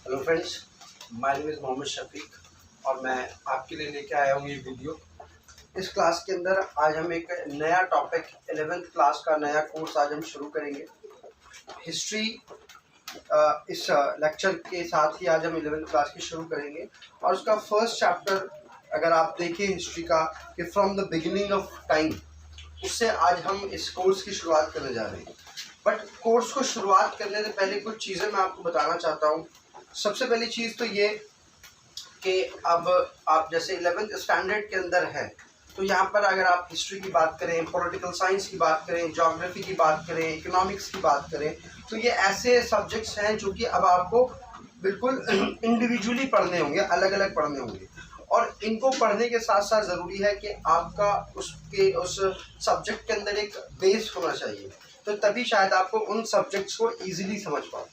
Hello friends, my name is Mohammad Shafiq और मैं आपके लिए लेके आया हूँ ये वीडियो। इस क्लास के अंदर आज हम एक नया टॉपिक 11th क्लास का नया कोर्स आज हम शुरू करेंगे हिस्ट्री। इस लेक्चर के साथ ही आज हम 11th क्लास की शुरू करेंगे और उसका फर्स्ट चैप्टर अगर आप देखें हिस्ट्री का कि from the beginning of time, उससे आज हम इस कोर्स की शुरुआत करने जा रहे हैं। बट कोर्स को शुरुआत करने से पहले कुछ चीज़ें मैं आपको बताना चाहता हूँ। सबसे पहली चीज़ तो ये कि अब आप जैसे 11th स्टैंडर्ड के अंदर हैं, तो यहाँ पर अगर आप हिस्ट्री की बात करें, पॉलिटिकल साइंस की बात करें, ज्योग्राफी की बात करें, इकोनॉमिक्स की बात करें, तो ये ऐसे सब्जेक्ट्स हैं जो कि अब आपको बिल्कुल इंडिविजुअली पढ़ने होंगे, अलग अलग पढ़ने होंगे। और इनको पढ़ने के साथ साथ ज़रूरी है कि आपका उस सब्जेक्ट के अंदर एक बेस होना चाहिए, तो तभी शायद आपको उन सब्जेक्ट्स को ईजिली समझ पाओ।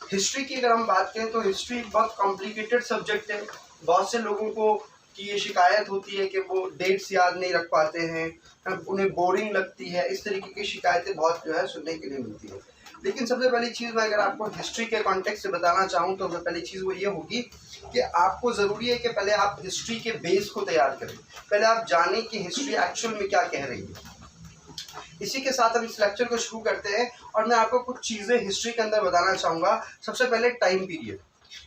हिस्ट्री की अगर हम बात करें तो हिस्ट्री बहुत कॉम्प्लिकेटेड सब्जेक्ट है। बहुत से लोगों को की ये शिकायत होती है कि वो डेट्स याद नहीं रख पाते हैं, उन्हें बोरिंग लगती है, इस तरीके की शिकायतें बहुत जो है सुनने के लिए मिलती है। लेकिन सबसे पहली चीज़ मैं अगर आपको हिस्ट्री के कॉन्टेक्स्ट से बताना चाहूँ तो सबसे पहली चीज़ वो ये होगी कि आपको ज़रूरी है कि पहले आप हिस्ट्री के बेस को तैयार करें। पहले आप जानें कि हिस्ट्री एक्चुअल में क्या कह रही है। इसी के साथ हम इस लेक्चर को शुरू करते हैं और मैं आपको कुछ चीज़ें हिस्ट्री के अंदर बताना चाहूँगा। सबसे पहले टाइम पीरियड,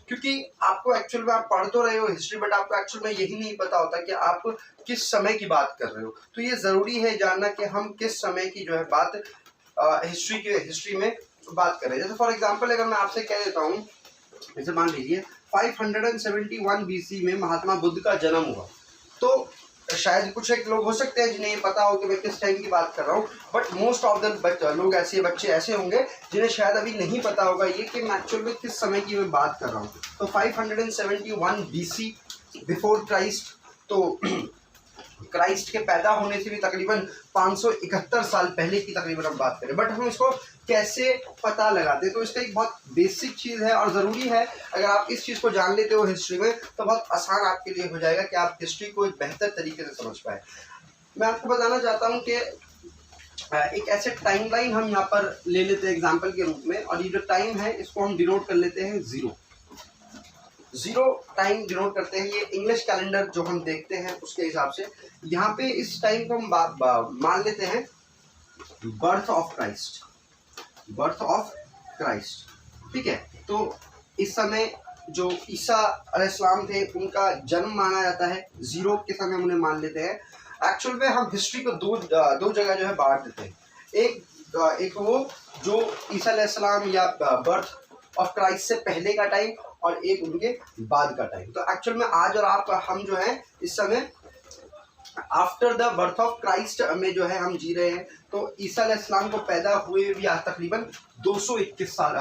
क्योंकि आपको एक्चुअल में आप पढ़ तो रहे हो हिस्ट्री, बट आपको एक्चुअल में यही नहीं पता होता कि आप किस समय की बात कर रहे हो। तो ये ज़रूरी है जानना कि हम किस समय की जो है बात हिस्ट्री में बात कर रहे हैं। जैसे फॉर एग्जांपल अगर मैं आपसे कह देता हूँ, जैसे मान लीजिए 571 BC में महात्मा बुद्ध का जन्म हुआ, तो शायद कुछ एक लोग हो सकते हैं जिन्हें ये पता हो कि मैं किस टाइम की बात कर रहा हूँ, बट मोस्ट ऑफ द लोग बच्चे ऐसे होंगे जिन्हें शायद अभी नहीं पता होगा ये कि मैं एक्चुअल में किस समय की मैं बात कर रहा हूँ। तो 571 BC बिफोर क्राइस्ट, तो क्राइस्ट के पैदा होने से भी तकरीबन 571 साल पहले की तकरीबन हम बात करें। बट हम इसको कैसे पता लगाते हैं, तो इसका एक बहुत बेसिक चीज़ है और ज़रूरी है। अगर आप इस चीज़ को जान लेते हो हिस्ट्री में तो बहुत आसान आपके लिए हो जाएगा कि आप हिस्ट्री को एक बेहतर तरीके से समझ पाए। मैं आपको बताना चाहता हूँ कि एक ऐसे टाइमलाइन हम यहाँ पर ले लेते हैं एग्जाम्पल के रूप में, और ये जो टाइम है इसको हम डिनोट कर लेते हैं जीरो टाइम डिनोट करते हैं। ये इंग्लिश कैलेंडर जो हम देखते हैं उसके हिसाब से यहाँ पे इस टाइम को हम मान लेते हैं बर्थ ऑफ क्राइस्ट। ठीक है, तो इस समय जो ईसा अलैहिस्सलाम थे उनका जन्म माना जाता है, जीरो के समय हम उन्हें मान लेते हैं। एक्चुअल में हम हिस्ट्री को दो जगह जो है बांट देते हैं। एक वो जो ईसा अलैहिस्सलाम या बर्थ ऑफ क्राइस्ट से पहले का टाइम, और एक उनके बाद का टाइम। तो एक्चुअल में आज और आप हम जो है इस समय after the birth of Christ में जो है हम जी रहे हैं। तो ईसा अलैहिस्सलाम को पैदा हुए भी आज तकरीबन 2021 साल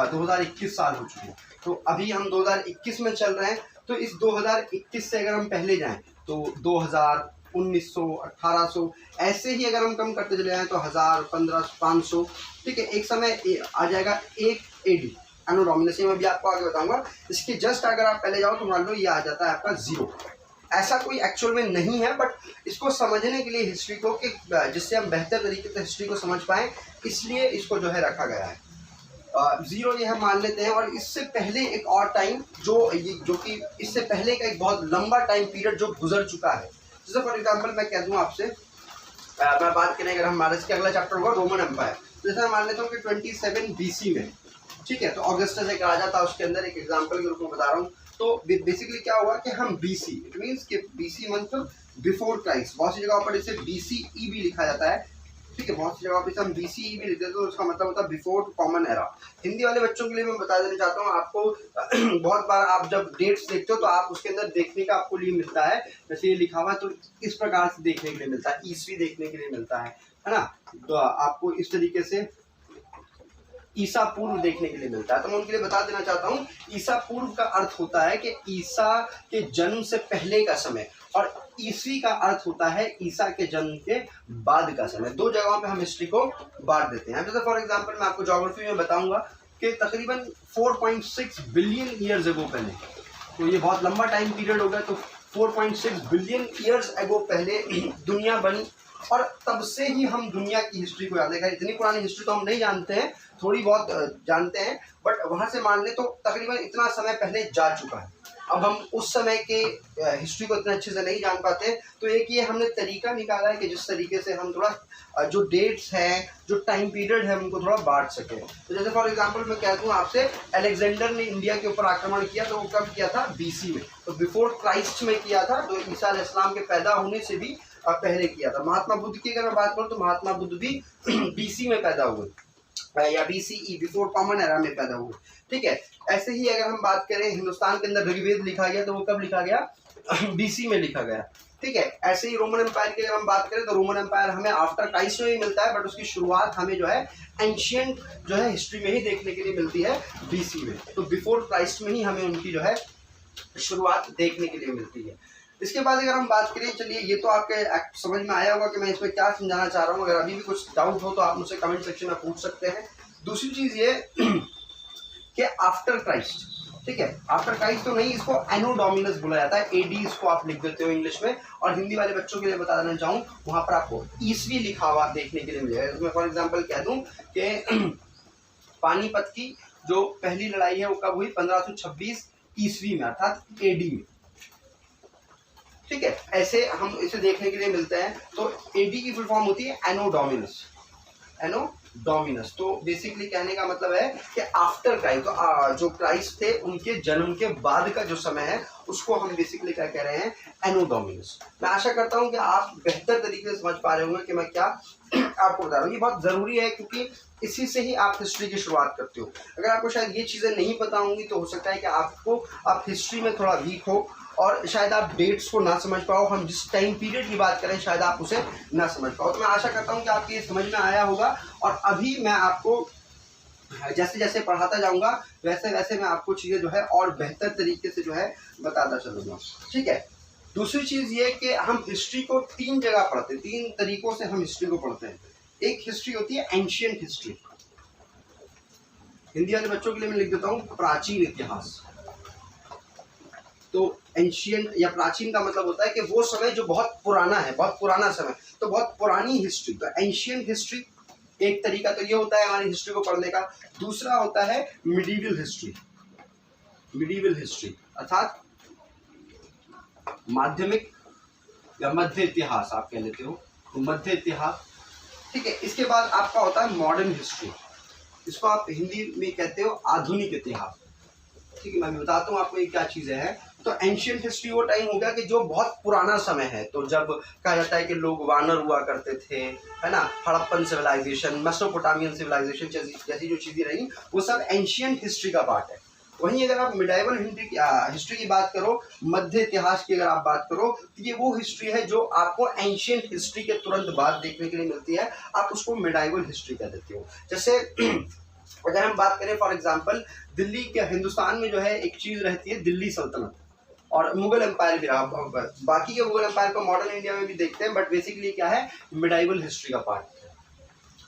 हो चुके हैं। तो अभी हम 2021 में चल रहे हैं, तो इस 2021 से अगर हम पहले जाएं तो 2000, 1900, 1800 ऐसे ही अगर हम कम करते चले जाएँ तो 1000, 1500, 500, ठीक है, एक समय आ जाएगा 1 AD एनो डोमिनेसी में भी आपको आगे बताऊंगा। इसके जस्ट अगर आप पहले जाओ तो मान लो ये आ जाता है आपका 0। ऐसा कोई एक्चुअल में नहीं है, बट इसको समझने के लिए हिस्ट्री को कि जिससे हम बेहतर तरीके से हिस्ट्री को समझ पाएँ, इसलिए इसको जो है रखा गया है। 0 ये हम मान लेते हैं। और इससे पहले एक और टाइम जो कि इससे पहले का एक बहुत लंबा टाइम पीरियड जो गुजर चुका है। जैसे फॉर एग्जाम्पल मैं कह दूँ आपसे, मैं बात करें अगर हमारे इसके अगला चैप्टर होगा रोमन एम्पायर, जैसे मैं मान लेता हूँ कि 27 BC में, ठीक है, तो ऑगस्टस एक राजा था, उसके अंदर एक एग्जांपल के रूप में बता रहा हूँ। तो बेसिकली क्या हुआ कि हम BC, इट मीन्स कि BC मतलब बिफोर क्राइस्ट। बहुत सी जगहों पर इसे BCE भी लिखा जाता है, ठीक है, बहुत सी जगहों पर हम BCE भी लिखते हैं, तो उसका मतलब होता है बिफोर कॉमन एरा। हिंदी वाले बच्चों के लिए मैं बता देना चाहता हूँ आपको, बहुत बार आप जब डेट्स देखते हो तो आप उसके अंदर देखने का आपको लिए मिलता है, जैसे ये लिखा हुआ तो इस प्रकार से देखने के लिए मिलता है, ईस्वी देखने के लिए मिलता है ना। तो आपको इस तरीके से ईसा पूर्व देखने के लिए मिलता है। तो मैं उनके लिए बता देना चाहता हूँ, ईसा पूर्व का अर्थ होता है कि ईसा के जन्म से पहले का समय, और ईस्वी का अर्थ होता है ईसा के जन्म के बाद का समय। दो जगहों पे हम हिस्ट्री को बांट देते हैं। जैसे फॉर एग्जांपल मैं आपको ज्योग्राफी में बताऊंगा कि तकरीबन 4.6 बिलियन ईयर्स एगो पहले, तो ये बहुत लंबा टाइम पीरियड हो गया, तो 4.6 बिलियन ईयर्स एगो पहले दुनिया बनी। और तब से ही हम दुनिया की हिस्ट्री को याद रखें। इतनी पुरानी हिस्ट्री तो हम नहीं जानते हैं, थोड़ी बहुत जानते हैं, बट वहाँ से मान ले तो तकरीबन इतना समय पहले जा चुका है। अब हम उस समय के हिस्ट्री को इतने अच्छे से नहीं जान पाते, तो एक ये हमने तरीका निकाला है कि जिस तरीके से हम थोड़ा जो डेट्स हैं, जो टाइम पीरियड है, उनको थोड़ा बांट सकें। तो जैसे फॉर एग्जांपल मैं कह दूँ आपसे, अलेक्जेंडर ने इंडिया के ऊपर आक्रमण किया, तो वो कब किया था? BC में, तो बिफोर क्राइस्ट में किया था, तो ईसा अलैहिस्सलाम के पैदा होने से भी पहले किया था। महात्मा बुद्ध की अगर मैं बात करूँ तो महात्मा बुद्ध भी BC में पैदा हुए, या BCE, बिफोर कॉमन एरा में पैदा हुए। ठीक है, ऐसे ही अगर हम बात करें, हिंदुस्तान के अंदर ऋग्वेद लिखा गया, तो वो कब लिखा गया? BC में लिखा गया। ठीक है, ऐसे ही रोमन एम्पायर की अगर हम बात करें तो रोमन एम्पायर हमें आफ्टर क्राइस्ट में ही मिलता है, बट उसकी शुरुआत हमें जो है एंशियंट जो है हिस्ट्री में ही देखने के लिए मिलती है, BC में। तो बिफोर क्राइस्ट में ही हमें उनकी जो है शुरुआत देखने के लिए मिलती है। इसके बाद अगर हम बात करें, चलिए ये तो आपके समझ में आया होगा कि मैं इसमें क्या समझाना चाह रहा हूँ। अगर अभी भी कुछ डाउट हो तो आप मुझसे कमेंट सेक्शन में पूछ सकते हैं। दूसरी चीज़ ये कि आफ्टर क्राइस्ट, ठीक है, आफ्टर क्राइस्ट तो नहीं, इसको एनो डोमिनस बोला जाता है, AD इसको आप लिख देते हो इंग्लिश में। और हिंदी वाले बच्चों के लिए बता देना चाहूँ, वहाँ पर आपको ईस्वी लिखा हुआ देखने के लिए मिलेगा। इसमें फॉर एग्जाम्पल कह दूँ कि पानीपत की जो पहली लड़ाई है वो कब हुई? 1526 ईस्वी में, अर्थात AD में। ठीक है, ऐसे हम इसे देखने के लिए मिलते हैं। तो AD की फुल फॉर्म होती है एनो डोमिनस, एनो डोमिनस। तो बेसिकली कहने का मतलब है कि आफ्टर क्राइस्ट, तो जो क्राइस्ट थे उनके जन्म के बाद का जो समय है उसको हम बेसिकली क्या कह रहे हैं? एनो डोमिनस। मैं आशा करता हूं कि आप बेहतर तरीके से समझ पा रहे होंगे कि मैं क्या आपको बता रहा हूँ। ये बहुत ज़रूरी है क्योंकि इसी से ही आप हिस्ट्री की शुरुआत करते हो। अगर आपको शायद ये चीज़ें नहीं पता होंगी तो हो सकता है कि आप हिस्ट्री में थोड़ा वीक हो और शायद आप डेट्स को ना समझ पाओ। हम जिस टाइम पीरियड की बात करें शायद आप उसे ना समझ पाओ। तो मैं आशा करता हूँ कि आपकी ये समझ में आया होगा। और अभी मैं आपको जैसे जैसे पढ़ाता जाऊँगा वैसे वैसे मैं आपको चीज़ें जो है और बेहतर तरीके से जो है बताता चलूँगा। ठीक है, दूसरी चीज़ ये कि हम हिस्ट्री को 3 जगह पढ़ते हैं, 3 तरीक़ों से हम हिस्ट्री को पढ़ते हैं। एक हिस्ट्री होती है एंशिएंट हिस्ट्री, हिंदी वाले बच्चों के लिए मैं लिख देता हूँ प्राचीन इतिहास। तो एंशिएंट या प्राचीन का मतलब होता है कि वो समय जो बहुत पुराना है, बहुत पुराना समय, तो बहुत पुरानी हिस्ट्री। तो एंशिएंट हिस्ट्री एक तरीका तो ये होता है हमारी हिस्ट्री को पढ़ने का। दूसरा होता है मिडीवल हिस्ट्री, मिडीवल हिस्ट्री अर्थात माध्यमिक या मध्य इतिहास आप कह लेते हो, तो मध्य इतिहास। ठीक है, इसके बाद आपका होता है मॉडर्न हिस्ट्री, इसको आप हिंदी में कहते हो आधुनिक इतिहास। ठीक है, मैं बताता हूँ आपको ये क्या चीज़ें हैं। तो एंशिएंट हिस्ट्री वो टाइम हो गया कि जो बहुत पुराना समय है, तो जब कहा जाता है कि लोग वानर हुआ करते थे, है ना, हड़प्पन सिविलाइजेशन, मेसोपोटामियन सिविलाइजेशन जैसी जो चीज़ें रही वो सब एंशिएंट हिस्ट्री का पार्ट है। वहीं अगर आप मिडाइवल हिस्ट्री की बात करो, मध्य इतिहास की अगर आप बात करो, तो ये वो हिस्ट्री है जो आपको एंशिएंट हिस्ट्री के तुरंत बाद देखने के लिए मिलती है, आप उसको मिडाइवल हिस्ट्री कह देते हो। जैसे अगर हम बात करें फॉर एग्जांपल, दिल्ली के हिंदुस्तान में जो है एक चीज़ रहती है दिल्ली सल्तनत, और मुगल एम्पायर भी रहा। बाकी के मुगल एम्पायर को मॉडर्न इंडिया में भी देखते हैं, बट बेसिकली क्या है, मिडाइवल हिस्ट्री का पार्ट है।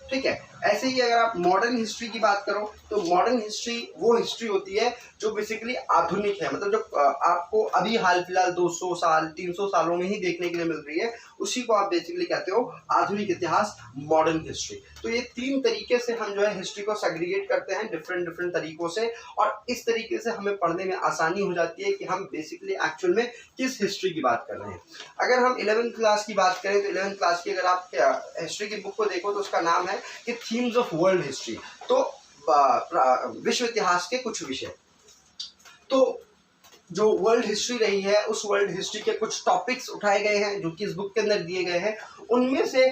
ठीक है, ऐसे ही अगर आप मॉडर्न हिस्ट्री की बात करो तो मॉडर्न हिस्ट्री वो हिस्ट्री होती है जो बेसिकली आधुनिक है, मतलब जो आपको अभी हाल फिलहाल 200 साल 300 सालों में ही देखने के लिए मिल रही है, उसी को आप बेसिकली कहते हो आधुनिक इतिहास, मॉडर्न हिस्ट्री। तो ये 3 तरीके से हम जो है हिस्ट्री को सेग्रीगेट करते हैं, डिफरेंट तरीकों से, और इस तरीके से हमें पढ़ने में आसानी हो जाती है कि हम बेसिकली एक्चुअल में किस हिस्ट्री की बात कर रहे हैं। अगर हम 11th क्लास की बात करें तो 11th क्लास की अगर आप हिस्ट्री की बुक को देखो तो उसका नाम है कि थीम्स ऑफ वर्ल्ड हिस्ट्री, तो विश्व इतिहास के कुछ विषय। तो जो वर्ल्ड हिस्ट्री रही है उस वर्ल्ड हिस्ट्री के कुछ टॉपिक्स उठाए गए हैं जो कि इस बुक के अंदर दिए गए हैं। उनमें से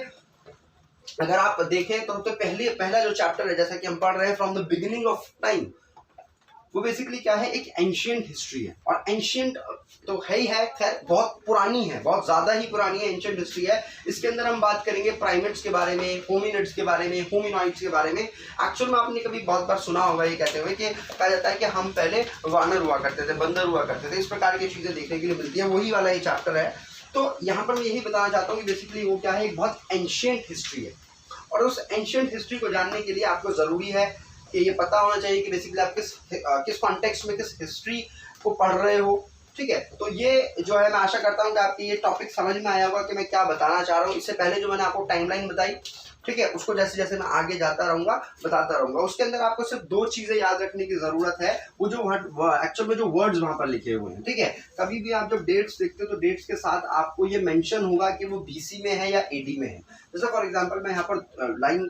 अगर आप देखें तो पहला जो चैप्टर है, जैसा कि हम पढ़ रहे हैं from the beginning of time, वो बेसिकली क्या है, एक एंशिएंट हिस्ट्री है। और एंशिएंट तो है ही है, खैर बहुत पुरानी है, बहुत ज़्यादा ही पुरानी है, एंशिएंट हिस्ट्री है। इसके अंदर हम बात करेंगे प्राइमेट्स के बारे में, होमिनिड्स के बारे में, होमिनॉइड्स के बारे में। एक्चुअल में आपने कभी बहुत बार सुना होगा ये कहते हुए कि कहा जाता है कि हम पहले वानर हुआ करते थे, बंदर हुआ करते थे, इस प्रकार की चीज़ें देखने के लिए मिलती हैं। वही वाला ये चैप्टर है। तो यहाँ पर मैं यही बताना चाहता हूँ कि बेसिकली वो क्या है, एक बहुत एंशिएंट हिस्ट्री है। और उस एंशिएंट हिस्ट्री को जानने के लिए आपको ज़रूरी है कि ये पता होना चाहिए कि बेसिकली आप किस कॉन्टेक्स्ट में किस हिस्ट्री को पढ़ रहे हो, ठीक है, तो ये जो है मैं आशा करता हूँ कि आपकी ये टॉपिक समझ में आया होगा कि मैं क्या बताना चाह रहा हूँ। इससे पहले जो मैंने आपको टाइमलाइन बताई, ठीक है, उसको जैसे जैसे मैं आगे जाता रहूंगा बताता रहूंगा। उसके अंदर आपको सिर्फ 2 चीजें याद रखने की जरूरत है, वो जो एक्चुअल में जो वर्ड्स वहां पर लिखे हुए हैं, ठीक है। कभी भी आप जब डेट्स देखते हो तो डेट्स के साथ आपको ये मेंशन होगा कि वो बीसी में है या एडी में है। जैसे फॉर एग्जांपल मैं यहाँ पर लाइन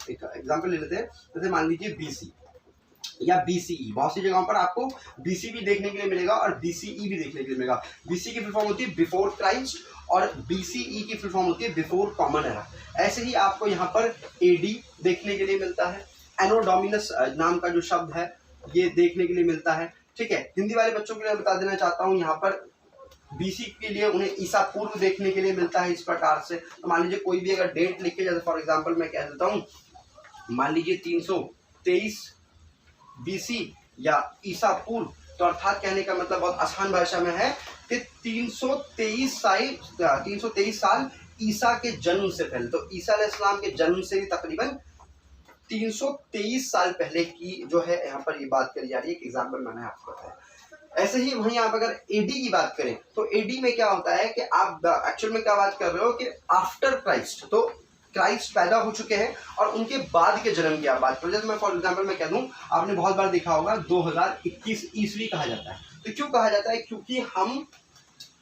एक एग्जांपल ले लेते हैं, जैसे मान लीजिए बीसी या बीसीई, बहुत सी जगहों पर आपको बीसी भी देखने के लिए मिलेगा और बीसीई भी देखने के लिए मिलेगा। बीसी की फुल फॉर्म होती है बिफोर क्राइस्ट और बीसीई की फुल फॉर्म होती है बिफोर कॉमन एरा। ऐसे ही आपको यहाँ पर एडी देखने के लिए मिलता है, एनो डोमिनस नाम का जो शब्द है ये देखने के लिए मिलता है, ठीक है। हिंदी वाले बच्चों के लिए बता देना चाहता हूँ, यहाँ पर बीसी के लिए उन्हें ईसा पूर्व देखने के लिए मिलता है इस प्रकार से। तो मान लीजिए कोई भी अगर डेट लिख के, जैसे फॉर एग्जाम्पल मैं कह देता हूँ, मान लीजिए 323 बीसी या ईसा पूर्व, तो अर्थात कहने का मतलब बहुत आसान भाषा में है कि 323 साल ईसा के जन्म से पहले। तो ईसा अलैहिस्सलाम के जन्म से भी तकरीबन 323 साल पहले की जो है यहाँ पर ये बात करी जा रही है। एक एग्जाम्पल मैंने आपको बताया। ऐसे ही वहीं आप अगर एडी की बात करें तो एडी में क्या होता है कि आप एक्चुअल में क्या बात कर रहे हो कि आफ्टर क्राइस्ट, तो क्राइस्ट पैदा हो चुके हैं और उनके बाद के जन्म की आप बात करो। जैसे मैं फॉर एग्जांपल मैं कह दूं, आपने बहुत बार देखा होगा 2021 ईस्वी कहा जाता है। तो क्यों कहा जाता है? क्योंकि हम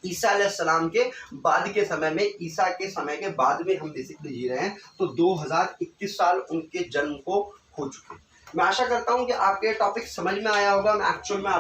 ईसा अलैहिस्सलाम के बाद के समय में, ईसा के समय के बाद में हम बेसिकली जी रहे हैं। तो 2021 साल उनके जन्म को हो चुके हैं। मैं आशा करता हूं कि आपके टॉपिक समझ में आया होगा। मैं एक्चुअल में